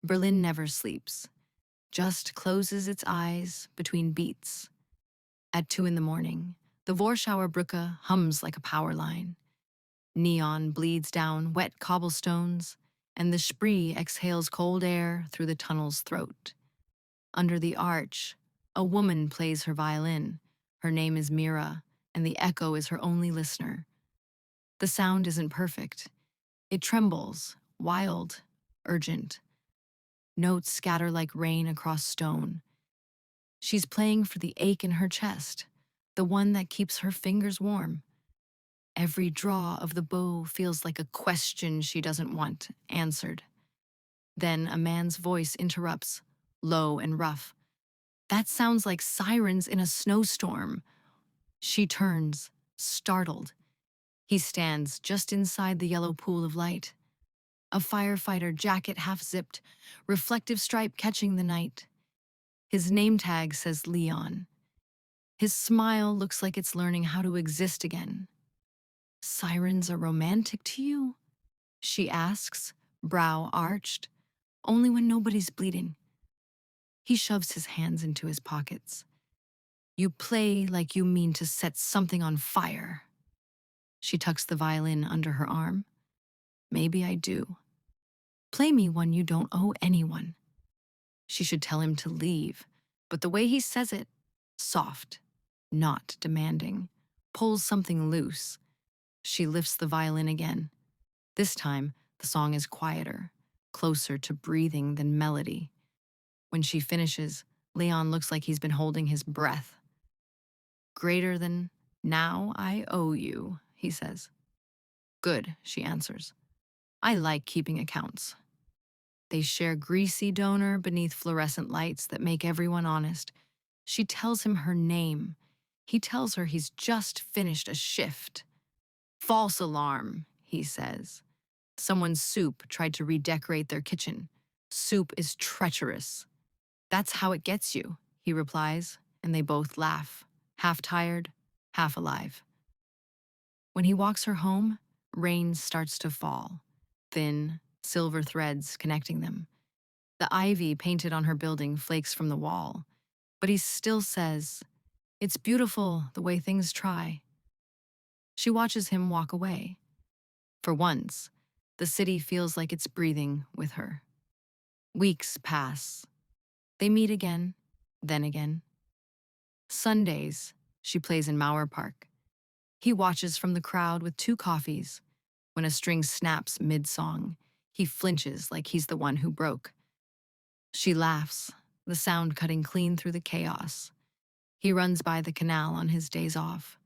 Berlin never sleeps, just closes its eyes between beats. At 2 in the morning, the Warschauer Brücke hums like a power line. Neon bleeds down wet cobblestones, and the Spree exhales cold air through the tunnel's throat. Under the arch, a woman plays her violin. Her name is Mira, and the echo is her only listener. The sound isn't perfect. It trembles, wild, urgent. Notes scatter like rain across stone. She's playing for the ache in her chest, the one that keeps her fingers warm. Every draw of the bow feels like a question she doesn't want answered. Then a man's voice interrupts, low and rough. That sounds like sirens in a snowstorm. She turns, startled. He stands just inside the yellow pool of light. A firefighter jacket half-zipped, reflective stripe catching the night. His name tag says Leon. His smile looks like it's learning how to exist again. Sirens are romantic to you? She asks, brow arched. Only when nobody's bleeding. He shoves his hands into his pockets. You play like you mean to set something on fire. She tucks the violin under her arm. Maybe I do. Play me one you don't owe anyone. She should tell him to leave, but the way he says it, soft, not demanding, pulls something loose. She lifts the violin again. This time, the song is quieter, closer to breathing than melody. When she finishes, Leon looks like he's been holding his breath. Greater than now I owe you, he says. Good, she answers. I like keeping accounts. They share greasy donor beneath fluorescent lights that make everyone honest. She tells him her name. He tells her he's just finished a shift. False alarm, he says. Someone's soup tried to redecorate their kitchen. Soup is treacherous. That's how it gets you, he replies, and they both laugh, half tired, half alive. When he walks her home, rain starts to fall, thin, silver threads connecting them. The ivy painted on her building flakes from the wall, but he still says, "It's beautiful the way things try." She watches him walk away. For once, the city feels like it's breathing with her. Weeks pass. They meet again, then again. Sundays, she plays in Mauer Park. He watches from the crowd with 2 coffees. When a string snaps mid-song, he flinches like he's the one who broke. She laughs, the sound cutting clean through the chaos. He runs by the canal on his days off.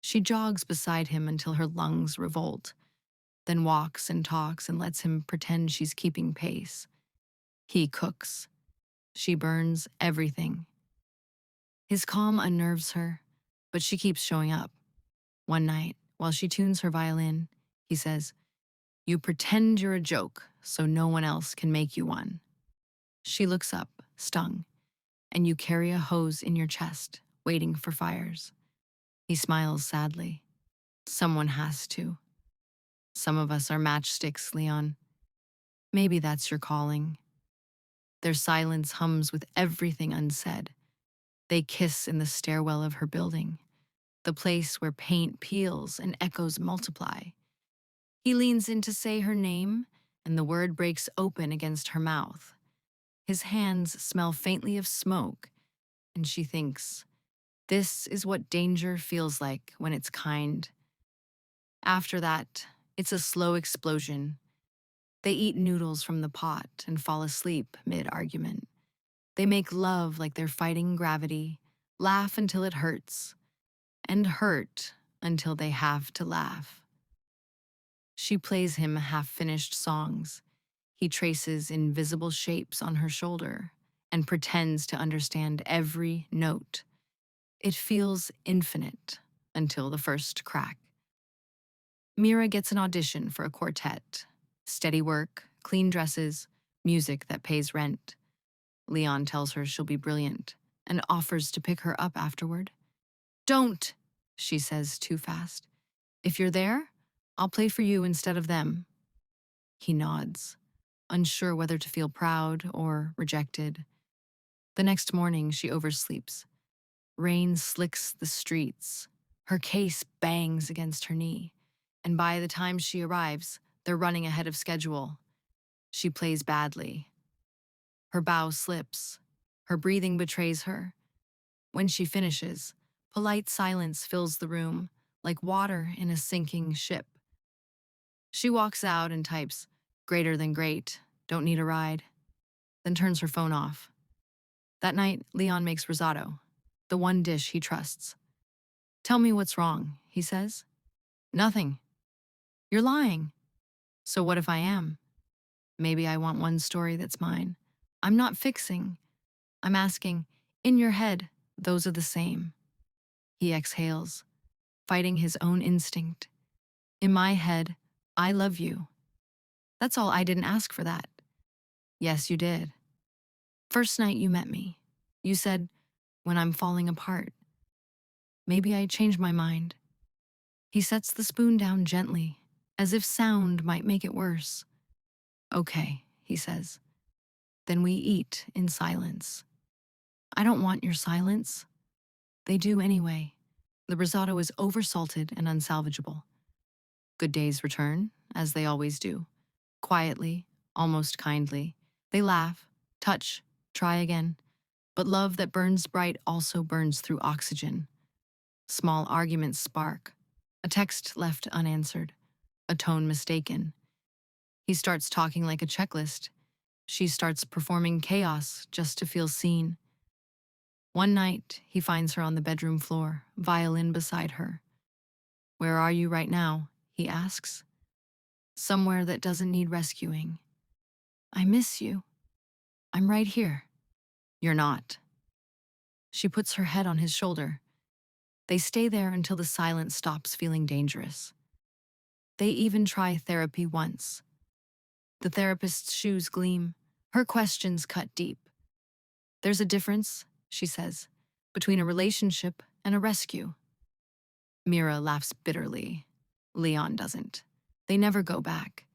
She jogs beside him until her lungs revolt, then walks and talks and lets him pretend she's keeping pace. He cooks. She burns everything. His calm unnerves her, but she keeps showing up. One night, while she tunes her violin, he says, "You pretend you're a joke, so no one else can make you one." She looks up, stung, and you carry a hose in your chest, waiting for fires. He smiles sadly. Someone has to. Some of us are matchsticks, Leon. Maybe that's your calling. Their silence hums with everything unsaid. They kiss in the stairwell of her building, the place where paint peels and echoes multiply. He leans in to say her name, and the word breaks open against her mouth. His hands smell faintly of smoke, and she thinks, this is what danger feels like when it's kind. After that, it's a slow explosion. They eat noodles from the pot and fall asleep mid-argument. They make love like they're fighting gravity, laugh until it hurts, and hurt until they have to laugh. She plays him half-finished songs. He traces invisible shapes on her shoulder and pretends to understand every note. It feels infinite until the first crack. Mira gets an audition for a quartet. Steady work, clean dresses, music that pays rent. Leon tells her she'll be brilliant and offers to pick her up afterward. "Don't," she says too fast. "If you're there, I'll play for you instead of them." He nods. unsure whether to feel proud or rejected. The next morning, she oversleeps. Rain slicks the streets. Her case bangs against her knee. And by the time she arrives, they're running ahead of schedule. She plays badly. Her bow slips. Her breathing betrays her. When she finishes, polite silence fills the room, like water in a sinking ship. She walks out and types, "Greater than great, don't need a ride," then turns her phone off. That night, Leon makes risotto, the one dish he trusts. "Tell me what's wrong," he says. "Nothing." "You're lying." "So what if I am? Maybe I want one story that's mine." "I'm not fixing. I'm asking, in your head, those are the same." He exhales, fighting his own instinct. "In my head, I love you." "That's all. I didn't ask for that." "Yes, you did. First night you met me, you said, 'When I'm falling apart.' Maybe I changed my mind." He sets the spoon down gently, as if sound might make it worse. "Okay," he says. Then we eat in silence. "I don't want your silence." They do anyway. The risotto is oversalted and unsalvageable. Good days return, as they always do. Quietly, almost kindly. They laugh, touch, try again. But love that burns bright also burns through oxygen. Small arguments spark. A text left unanswered. A tone mistaken. He starts talking like a checklist. She starts performing chaos just to feel seen. One night, he finds her on the bedroom floor, violin beside her. "Where are you right now?" he asks. "Somewhere that doesn't need rescuing." "I miss you. I'm right here." "You're not." She puts her head on his shoulder. They stay there until the silence stops feeling dangerous. They even try therapy once. The therapist's shoes gleam. Her questions cut deep. "There's a difference," she says, "between a relationship and a rescue." Mira laughs bitterly. Leon doesn't. They never go back.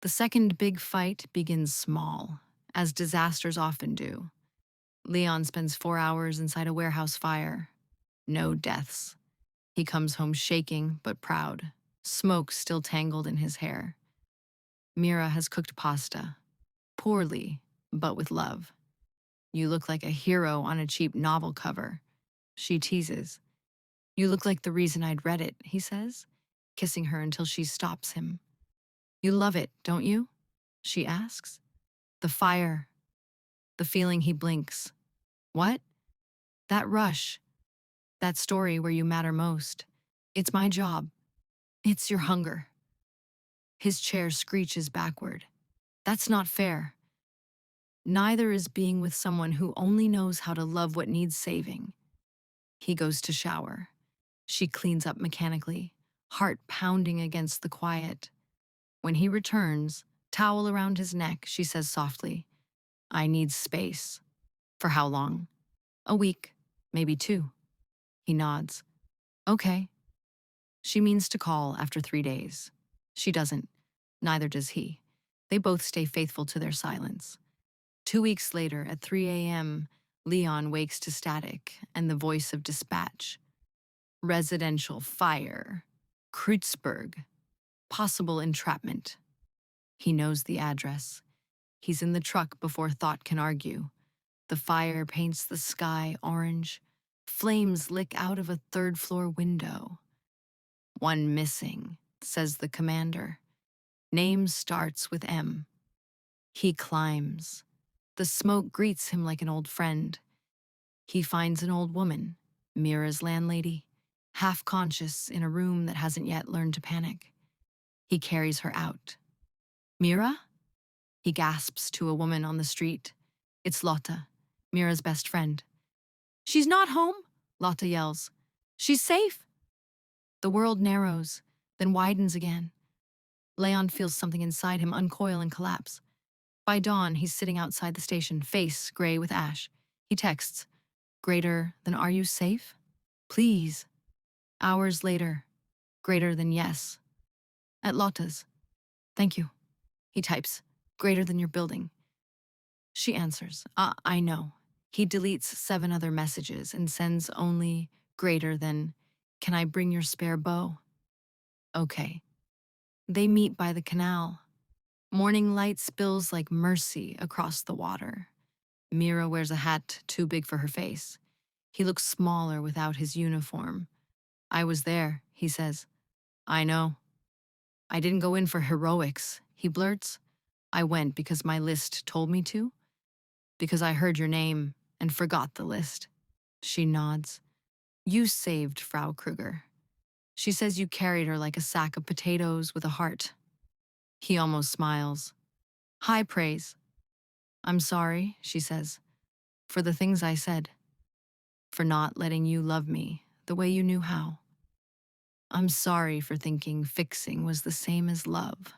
The second big fight begins small, as disasters often do. Leon spends 4 hours inside a warehouse fire. No deaths. He comes home shaking but proud, smoke still tangled in his hair. Mira has cooked pasta. Poorly, but with love. "You look like a hero on a cheap novel cover," she teases. "You look like the reason I'd read it," he says, kissing her until she stops him. "You love it, don't you?" she asks. The fire, the feeling. He blinks. "What?" "That rush. That story where you matter most. It's my job. It's your hunger." His chair screeches backward. "That's not fair." Neither is being with someone who only knows how to love what needs saving. He goes to shower. She cleans up mechanically, heart pounding against the quiet. When he returns, towel around his neck, she says softly, "I need space." "For how long?" "A week, maybe 2. He nods. "Okay." She means to call after 3 days. She doesn't. Neither does he. They both stay faithful to their silence. 2 weeks later, at 3 a.m., Leon wakes to static and the voice of dispatch. "Residential fire. Kreuzberg. Possible entrapment." He knows the address. He's in the truck before thought can argue. The fire paints the sky orange. Flames lick out of a third-floor window. "One missing," says the commander. Name starts with M. He climbs. The smoke greets him like an old friend. He finds an old woman, Mira's landlady, half conscious in a room that hasn't yet learned to panic. He carries her out. "Mira?" He gasps to a woman on the street. It's Lotta, Mira's best friend. "She's not home," Lotta yells. "She's safe." The world narrows, then widens again. Leon feels something inside him uncoil and collapse. By dawn, he's sitting outside the station, face gray with ash. He texts, "Greater than are you safe? Please." Hours later, greater than yes. At Lotta's. "Thank you." He types, greater than your building. She answers, I know. He deletes 7 other messages and sends only greater than, can I bring your spare bow? Okay. They meet by the canal. Morning light spills like mercy across the water. Mira wears a hat too big for her face. He looks smaller without his uniform. I was there, he says. I know. I didn't go in for heroics, he blurts. I went because my list told me to, because I heard your name and forgot the list. She nods. You saved Frau Kruger. She says you carried her like a sack of potatoes with a heart. He almost smiles. High praise. I'm sorry, she says, for the things I said, for not letting you love me the way you knew how. I'm sorry for thinking fixing was the same as love.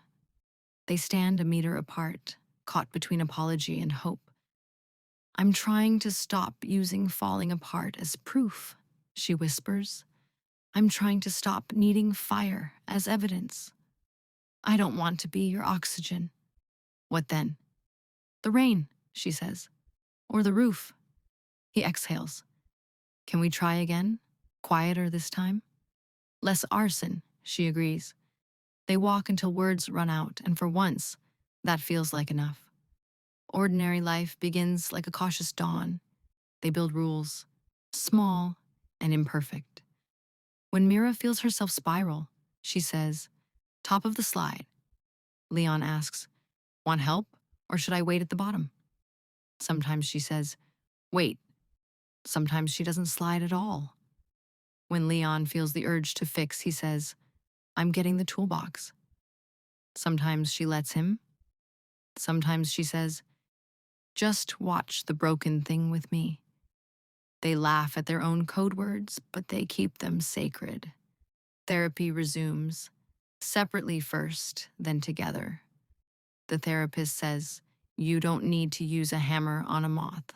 They stand a meter apart, caught between apology and hope. I'm trying to stop using falling apart as proof, she whispers. I'm trying to stop needing fire as evidence. I don't want to be your oxygen. What then? The rain, she says. Or the roof. He exhales. Can we try again? Quieter this time? Less arson, she agrees. They walk until words run out, and for once, that feels like enough. Ordinary life begins like a cautious dawn. They build rules, small and imperfect. When Mira feels herself spiral, she says, top of the slide. Leon asks, want help, or should I wait at the bottom? Sometimes she says, wait. Sometimes she doesn't slide at all. When Leon feels the urge to fix, he says, I'm getting the toolbox. Sometimes she lets him. Sometimes she says, just watch the broken thing with me. They laugh at their own code words, but they keep them sacred. Therapy resumes, separately first, then together. The therapist says, you don't need to use a hammer on a moth.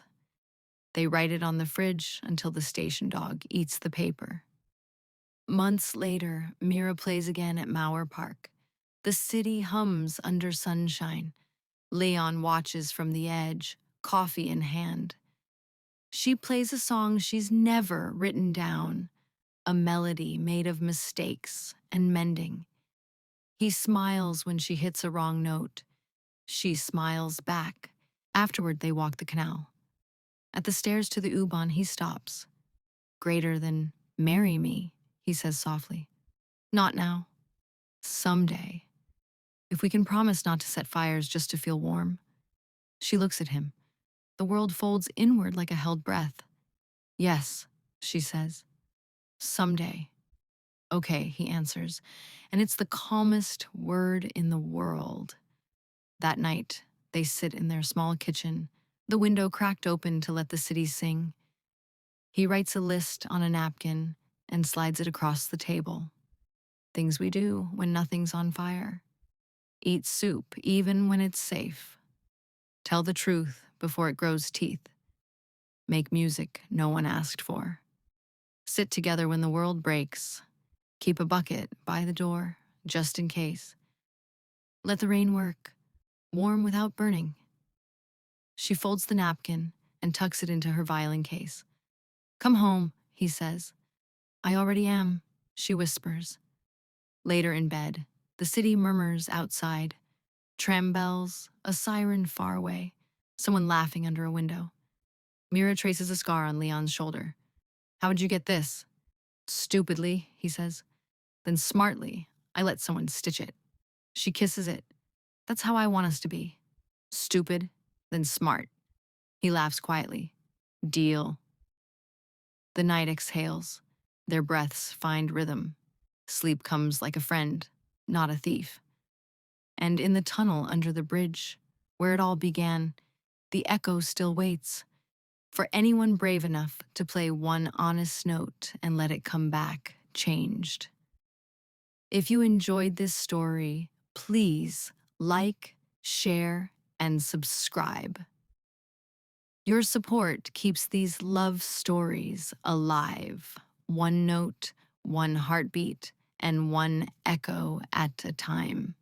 They write it on the fridge until the station dog eats the paper. Months later, Mira plays again at Mauer Park. The city hums under sunshine. Leon watches from the edge, coffee in hand. She plays a song she's never written down, a melody made of mistakes and mending. He smiles when she hits a wrong note. She smiles back. Afterward, they walk the canal. At the stairs to the U-Bahn, he stops. Greater than marry me, he says softly. Not now. Someday. If we can promise not to set fires just to feel warm. She looks at him. The world folds inward like a held breath. Yes, she says. Someday. Okay, he answers, and it's the calmest word in the world. That night, they sit in their small kitchen, the window cracked open to let the city sing. He writes a list on a napkin and slides it across the table. Things we do when nothing's on fire. Eat soup even when it's safe. Tell the truth before it grows teeth. Make music no one asked for. Sit together when the world breaks. Keep a bucket by the door, just in case. Let the rain work, warm without burning. She folds the napkin and tucks it into her violin case. Come home, he says. I already am, she whispers. Later in bed, the city murmurs outside. Tram bells, a siren far away, someone laughing under a window. Mira traces a scar on Leon's shoulder. How'd you get this? Stupidly, he says. Then smartly, I let someone stitch it. She kisses it. That's how I want us to be. Stupid, then smart. He laughs quietly. Deal. The night exhales. Their breaths find rhythm. Sleep comes like a friend, not a thief. And in the tunnel under the bridge, where it all began, the echo still waits for anyone brave enough to play one honest note and let it come back changed. If you enjoyed this story, please like, share, and subscribe. Your support keeps these love stories alive, one note, one heartbeat, and one echo at a time.